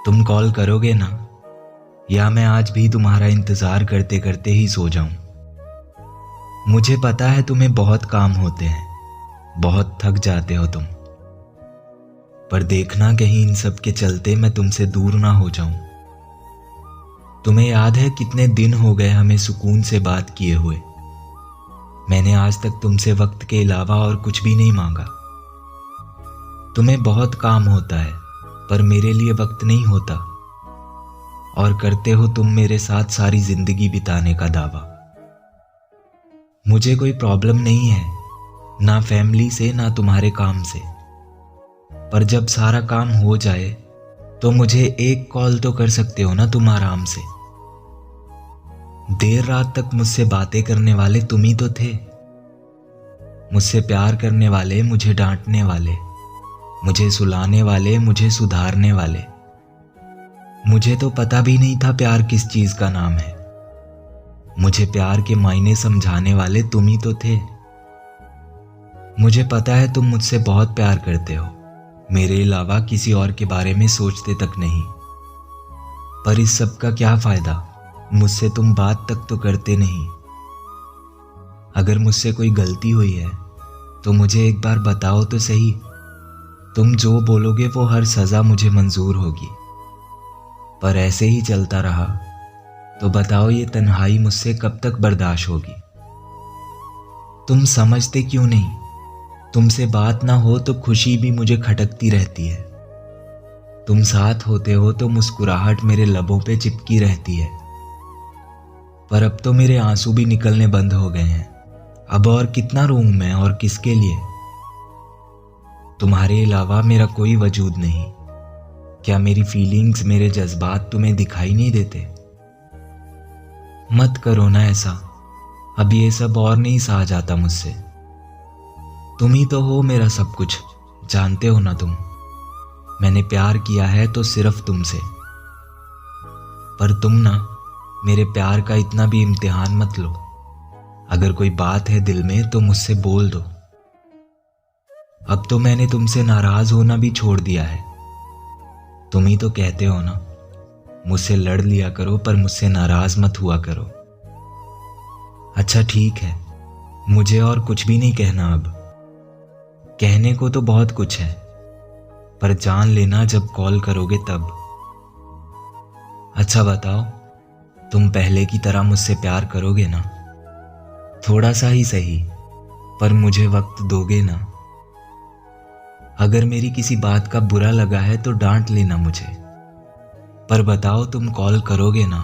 तुम कॉल करोगे ना, या मैं आज भी तुम्हारा इंतज़ार करते करते ही सो जाऊं? मुझे पता है तुम्हें बहुत काम होते हैं, बहुत थक जाते हो तुम, पर देखना कहीं इन सब के चलते मैं तुमसे दूर ना हो जाऊं। तुम्हें याद है कितने दिन हो गए हमें सुकून से बात किए हुए? मैंने आज तक तुमसे वक्त के अलावा और कुछ भी नहीं मांगा। तुम्हें बहुत काम होता है, पर मेरे लिए वक्त नहीं होता, और करते हो तुम मेरे साथ सारी जिंदगी बिताने का दावा। मुझे कोई प्रॉब्लम नहीं है, ना फैमिली से ना तुम्हारे काम से, पर जब सारा काम हो जाए तो मुझे एक कॉल तो कर सकते हो ना तुम आराम से। देर रात तक मुझसे बातें करने वाले तुम ही तो थे, मुझसे प्यार करने वाले, मुझे डांटने वाले, मुझे सुलाने वाले, मुझे सुधारने वाले। मुझे तो पता भी नहीं था प्यार किस चीज का नाम है। मुझे प्यार के मायने समझाने वाले तुम ही तो थे। मुझे पता है तुम मुझसे बहुत प्यार करते हो, मेरे अलावा किसी और के बारे में सोचते तक नहीं। पर इस सब का क्या फायदा, मुझसे तुम बात तक तो करते नहीं। अगर मुझसे कोई गलती हुई है तो मुझे एक बार बताओ तो सही। तुम जो बोलोगे वो हर सजा मुझे मंजूर होगी, पर ऐसे ही चलता रहा तो बताओ ये तन्हाई मुझसे कब तक बर्दाश्त होगी। तुम समझते क्यों नहीं? तुमसे बात ना हो तो खुशी भी मुझे खटकती रहती है। तुम साथ होते हो तो मुस्कुराहट मेरे लबों पे चिपकी रहती है, पर अब तो मेरे आंसू भी निकलने बंद हो गए हैं। अब और कितना रोऊं मैं, और किसके लिए? तुम्हारे अलावा मेरा कोई वजूद नहीं। क्या मेरी फीलिंग्स, मेरे जज्बात तुम्हें दिखाई नहीं देते? मत करो ना ऐसा, अब ये सब और नहीं सहा जाता मुझसे। तुम ही तो हो मेरा सब कुछ, जानते हो ना तुम। मैंने प्यार किया है तो सिर्फ तुमसे, पर तुम ना मेरे प्यार का इतना भी इम्तिहान मत लो। अगर कोई बात है दिल में तो मुझसे बोल दो। अब तो मैंने तुमसे नाराज होना भी छोड़ दिया है। तुम ही तो कहते हो ना, मुझसे लड़ लिया करो पर मुझसे नाराज मत हुआ करो। अच्छा ठीक है, मुझे और कुछ भी नहीं कहना अब। कहने को तो बहुत कुछ है, पर जान लेना जब कॉल करोगे तब। अच्छा बताओ, तुम पहले की तरह मुझसे प्यार करोगे ना? थोड़ा सा ही सही, पर मुझे वक्त दोगे ना? अगर मेरी किसी बात का बुरा लगा है तो डांट लेना मुझे, पर बताओ तुम कॉल करोगे ना?